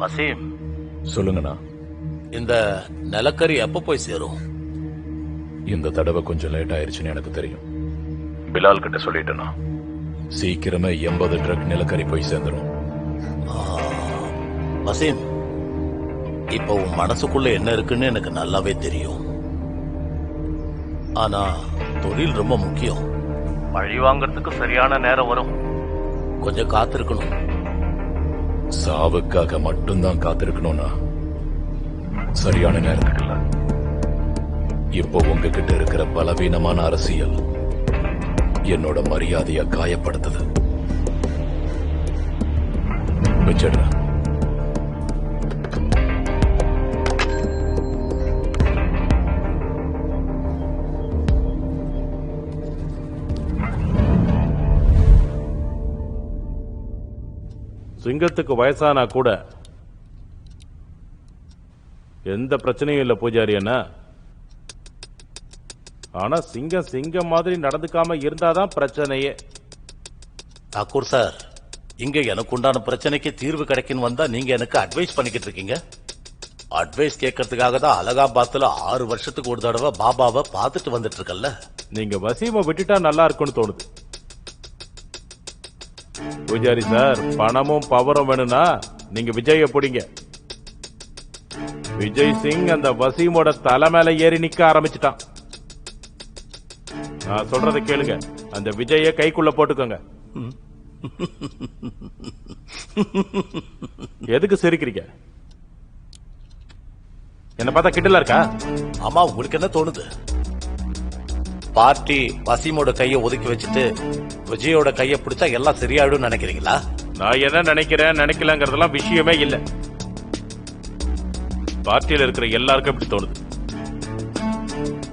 வசீம், சொல்லுங்கண்ணா. இந்த நிலக்கரி எப்ப போய் சேரும்? இந்த தடவை கொஞ்சம் லேட் ஆயிருச்சுன்னு எனக்கு தெரியும். பிலால் கிட்ட சொல்லிட்டேனா சீக்கிரமே 80 ட்ரக் நிலக்கரி போய் சேர்ந்துடும். வசீம், இப்ப உன் மனசுக்குள்ள என்ன இருக்குன்னு எனக்கு நல்லாவே தெரியும். ஆனா தொழில் ரொம்ப முக்கியம். பழி வாங்கறதுக்கு சரியான நேரம் வரும். கொஞ்சம் காத்திருக்கணும். சாவுக்காக மட்டும்தான் காத்திருக்கணும்னா சரியான நேரத்துக்கு இல்ல. இப்போ உங்ககிட்ட இருக்கிற பலவீனமான அரசியல் என்னோட மரியாதைய காயப்படுத்துது. வச்சிடுறேன். சிங்கத்துக்கு வயசானா கூட எந்த பிரச்சனையும் இல்ல பூஜாரி அண்ணா. ஆனா சிங்கம் சிங்கம் மாதிரி நடந்துக்காம இருந்தாதான் பிரச்சனையே. தாக்கூர் சார், இங்க எனக்கு உண்டான பிரச்சனைக்கு தீர்வு கிடைக்குன்னு வந்தா நீங்க எனக்கு அட்வைஸ் பண்ணிக்கிட்டு இருக்கீங்க. அட்வைஸ் கேட்கறதுக்காக தான் அலகாபாத்ல 6 வருஷத்துக்கு ஒரு தடவை பாபாவை பார்த்துட்டு வந்துட்டு இருக்கல்ல. நீங்க வசீமை விட்டுட்டா நல்லா இருக்கும்னு தோணுது. பூஜாரி சார், பணமும் பவரும் வேணும்னா நீங்க விஜய பிடிங்க. விஜய் சிங் அந்த வசீமோட தலை மேல ஏறி நிக்க ஆரம்பிச்சுட்டான். நான் சொல்றதை கேளுங்க. அந்த விஜய கைக்குள்ள போட்டுக்கோங்க. எதுக்கு சிரிக்கிறீங்க? என்ன பார்த்தா கிண்டலா இருக்கா? ஆமா, உங்களுக்கு என்ன தோணுது? பார்ட்டி வசீமோட கைய ஒதுக்கி வச்சுட்டு விஜயோட கைய பிடிச்சா எல்லாம் சரியாயிடும் நினைக்கிறீங்களா? நான் என்ன நினைக்கிறேன் நினைக்கலங்கிறதெல்லாம் விஷயமே இல்ல. பார்ட்டியில இருக்கிற எல்லாருக்கும் இப்படி தோணுது.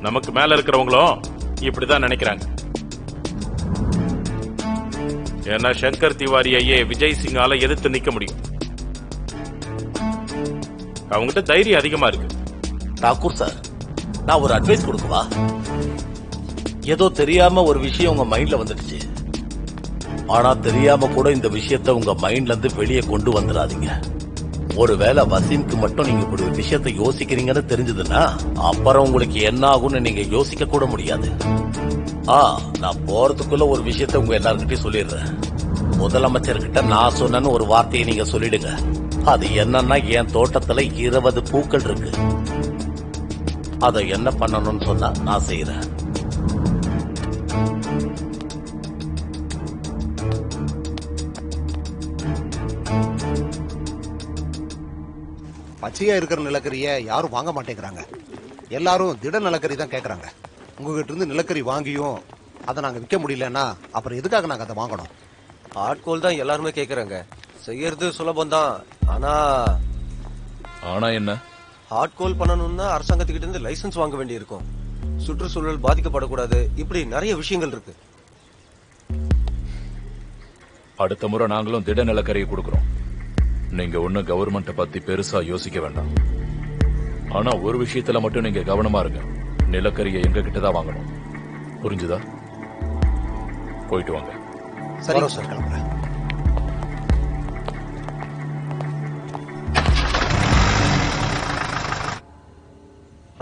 நமக்கு மேல இருக்கிறவங்களும் இப்படிதான் நினைக்கிறாங்க. ஏன்னா சங்கர் திவாரியையே விஜய் சிங்கால எதிர்த்து நிக்க முடியும். அவங்ககிட்ட தைரியம் அதிகமா இருக்கு. தாக்கூர் சார், நான் ஒரு அட்வைஸ் கொடுக்கவா? ஏதோ தெரியாம ஒரு விஷயம் உங்க மைண்ட்ல வந்துடுச்சு. ஆனா தெரியாம கூட இந்த விஷயத்த உங்க மைண்ட்ல இருந்து வெளியே கொண்டு வந்துடாதீங்க. ஒருவேளை வசீம்க்கு மட்டும் நீங்க இப்படி ஒரு விஷயத்த யோசிக்கிறீங்கன்னு தெரிஞ்சதுன்னா அப்புறம் உங்களுக்கு என்ன ஆகும்னு நீங்க யோசிக்க கூட முடியாது. நான் போறதுக்குள்ள ஒரு விஷயத்த உங்க எல்லார்கிட்டயும் சொல்லிடுறேன். முதலமைச்சர்கிட்ட நான் சொன்னேன்னு ஒரு வார்த்தையை நீங்க சொல்லிடுங்க. அது என்னன்னா, என் தோட்டத்துல 20 பூக்கள் இருக்கு. அதை என்ன பண்ணணும்னு சொன்னா நான் செய்யறேன். பச்சையா இருக்கிற நிலக்கரியை யாரும் வாங்க மாட்டேங்கிறாங்க. எல்லாரும் திட நிலக்கரி தான் கேட்கறாங்க. உங்ககிட்ட இருந்து நிலக்கரி வாங்கியும் அதை நாங்க விற்க முடியலன்னா அப்புறம் எதுக்காக நாங்க அதை வாங்கணும்? ஆட்கோல் தான் எல்லாருமே கேக்குறாங்க. செய்யறது சுலபம் தான். ஆனா என்ன? ஆட்கோல் பண்ணணும்னா அரசாங்கத்துக்கிட்ட இருந்து லைசன்ஸ் வாங்க வேண்டி இருக்கும். சுற்றுச்சூழல் பாதிக்கப்படக்கூடாது. இப்படி நிறைய விஷயங்கள் இருக்கு. அடுத்த முறை நாங்களும் திட நிலக்கரியை கொடுக்கிறோம். நீங்க ஒண்ணு கவர்மெண்ட பத்தி பெருசா யோசிக்க வேண்டாம். ஆனா ஒரு விஷயத்துல மட்டும் நீங்க கவனமா இருங்க. நிலக்கரியை எங்க கிட்டதான் வாங்கணும். புரிஞ்சுதா? போயிட்டு வாங்க. சரி சார், கிளம்புறேன்.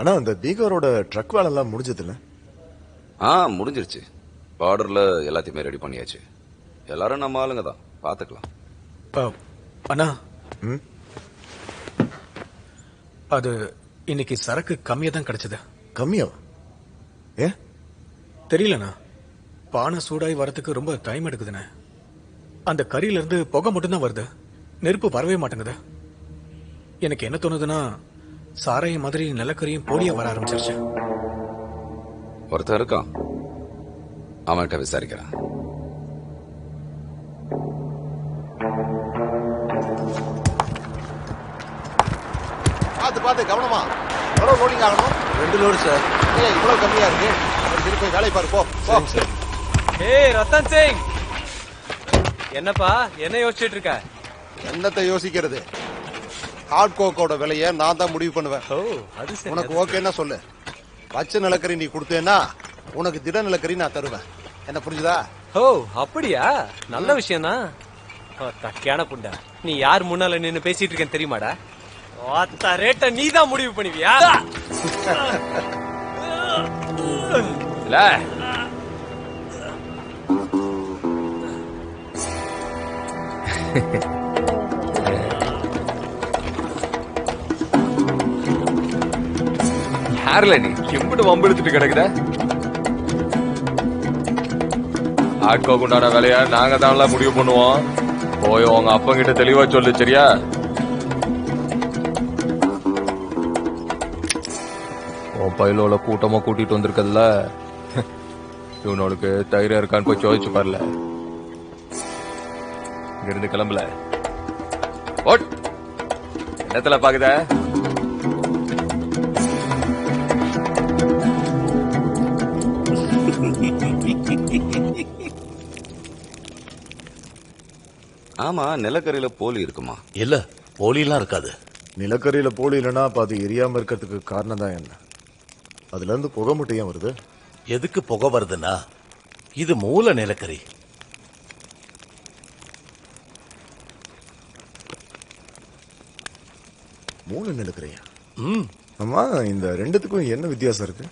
ஆனா அந்த பீகாரோட ட்ரக் வேலை எல்லாம் முடிஞ்சது இல்ல? முடிஞ்சிருச்சு. பார்டர்ல எல்லாத்தையுமே ரெடி பண்ணியாச்சு. எல்லாரும் நம்ம ஆளுங்க தான், பாத்துக்கலாம். அண்ணா, அது இன்னைக்கு சரக்கு கம்மியா தான் கிடைச்சது. கம்மியா? ஏ தெரியலண்ணா. பானை சூடாய் வரதுக்கு ரொம்ப டைம் எடுக்குதுண்ணே. அந்த கறியில இருந்து புகை மட்டும்தான் வருது. நெருப்பு வரவே மாட்டேங்குது. எனக்கு என்ன தோணுதுன்னா, சாராய மாதிரி நிலக்கரியும் போலியா வர ஆரம்பிச்சிருச்சு. ஒருத்தர் இருக்கான், அவன்கிட்ட விசாரிக்கிறேன். பாத்து கவனமா. எவ்வளவு லோடிங் ஆகணும்? 2 லோடு சார். இவ்வளவு கம்மியா இருக்கு. போய் வேலை பாரு. போ. ரத்தன் சிங், என்னப்பா என்ன யோசிச்சுட்டு இருக்க? என்னத்தை யோசிக்கிறது? ஹார்ட் கோக்கோட விலைய நான் தான் முடிவு பண்ணுவேன். உனக்கு ஓகேன்னா சொல்லு. பச்சை நிலக்கரி நீ கொடுத்தேன்னா உனக்கு திட நிலக்கரி நான் தருவேன். என்ன புரிஞ்சுதா? அப்படியா? நல்ல விஷயம் தான். தக்கையான புண்டா, நீ யார் முன்னால நின்னு பேசிட்டு இருக்கேன்னு தெரியுமாடா? ரேட்ட நீ தான் முடிவு பண்ணுவியா? இல்ல யாருல நீ எம்பிட்டு வம்பெடுத்துட்டு கிடக்குற? ஆட்கோக்குண்டான வேலையா நாங்க தான் முடிவு பண்ணுவோம். போய் உங்க அப்பா கிட்ட தெளிவா சொல்லு, சரியா? உன் பயிலோட கூட்டமா கூட்டிட்டு வந்திருக்கல, இவனுக்கு தைரியம் இருக்கான்னு போய் சோதிச்சு பாருல. இங்க இருந்து கிளம்பல. என்னத்துல பாக்குத? ஆமா, நிலக்கரியில போலி இருக்குமா? இல்ல, போலிலாம் இருக்காது. நிலக்கரியில போலி இல்லைன்னா அப்ப அது எரியாம இருக்கிறதுக்கு காரணம் தான் என்ன? அதுல இருந்து புகை மட்டும் ஏன் வருது? எதுக்கு புகை வருதுன்னா, இது மூல நிலக்கரி. மூல நிலக்கரியா? ம், ஆமா, இந்த ரெண்டுத்துக்கும் என்ன வித்தியாசம் இருக்கு?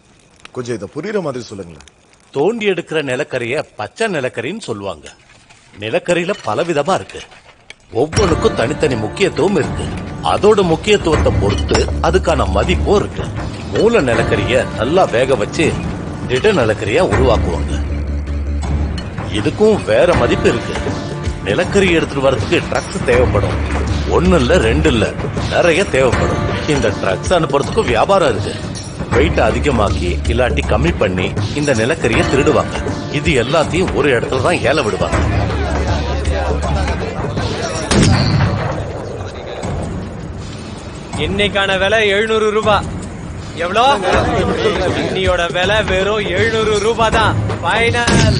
கொஞ்சம் இதை புரியுற மாதிரி சொல்லுங்களேன். தோண்டி எடுக்கிற நிலக்கரிய பச்சை நிலக்கரின்னு சொல்லுவாங்க. நிலக்கரியில பல விதமா இருக்கு. ஒவ்வொன்றுக்கும் தனித்தனி முக்கியத்துவம் இருக்கு. அதோட முக்கியத்துவத்தை பொறுத்து அதுக்கான மதிப்பும் இருக்கு. மூல நிலக்கரிய நல்லா வேக வச்சு திட நிலக்கரியா உருவாக்குவாங்க. இதுக்கும் வேற மதிப்பு இருக்கு. நிலக்கரி எடுத்துட்டு வரதுக்கு ட்ரக்ஸ் தேவைப்படும். ஒன்னு இல்ல, ரெண்டு இல்ல, நிறைய தேவைப்படும். இந்த ட்ரக்ஸ் அனுப்புறதுக்கும் வியாபாரம் இருக்கு. வெயிட் அதிகமாக்கி இல்லாட்டி கம்மி பண்ணி இந்த நிலக்கரிய திருடுவாங்க. இது எல்லாத்தையும் ஒரு இடத்துல தான் ஏல விடுவாங்க. இன்னைக்கான விலை 700 ரூபாய். எவ்வளோ? இன்னியோட விலை வெறும் 700 ரூபாய் தான். ஃபைனல்.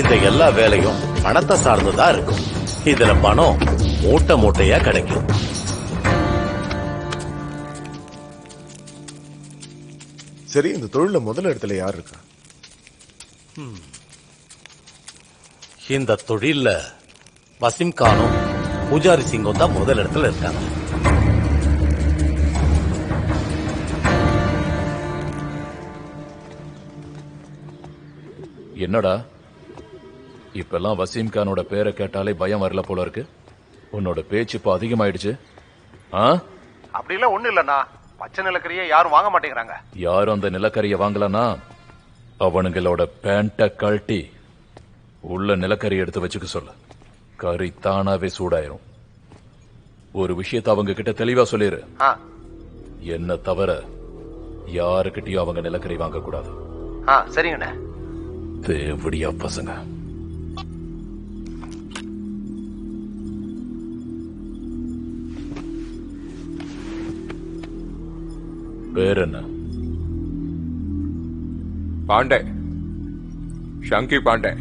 இந்த எல்லா வேலையும் பணத்தை சார்ந்துதான் இருக்கும். இதுல பணம் மூட்டை மூட்டையா கிடைக்கும். சரி, இந்த தொழில முதல் இடத்துல யார் இருக்கா? இந்த தொழில்ல வசீம் கானும் பூஜாரி சிங்கும் தான் முதல் இடத்துல இருக்காங்க. என்னடா இப்பெல்லாம் வசீம் கானோட பேரை கேட்டாலே பயம் வரல போல இருக்கு. உன்னோட பேச்சு இப்போ அதிகமாயிடுச்சு. அப்படிலாம் ஒண்ணு இல்லண்ணா. பச்சை நிலக்கரியை யாரும் வாங்க மாட்டேங்கிறாங்க. யாரும் அந்த நிலக்கரிய வாங்கலன்னா அவனுங்களோட பேண்ட கழட்டி உள்ள நிலக்கரி எடுத்து வச்சுக்க சொல்ல. கறி தானாவே சூடாயிரும். ஒரு விஷயத்த அவங்க கிட்ட தெளிவா சொல்லிரு. என்ன தவிர யாருக்கிட்டயும் அவங்க நிலக்கரி வாங்க கூடாது. சரிங்கண்ணே. தேவடியா பசங்க. பேர் என்ன? பாண்டே, ஷங்கி பாண்டே.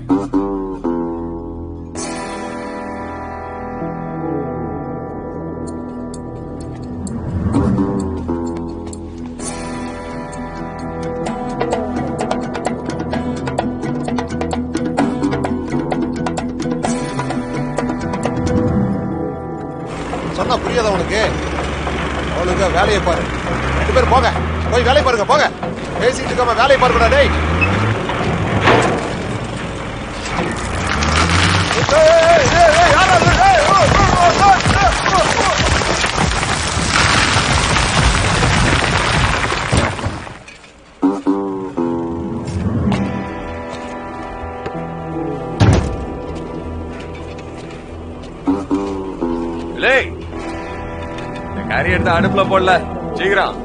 சொன்னா புரியாத உனக்கு? அவளுங்க வேலையை பாரு. 2 பேர் போங்க, போய் வேலையை பாருங்க. போங்க, பேசிட்டு இருக்காம வேலையை பாருங்கடா. டேய், கறி எடுத்து அடுப்புல போடல, சீக்கிரம்.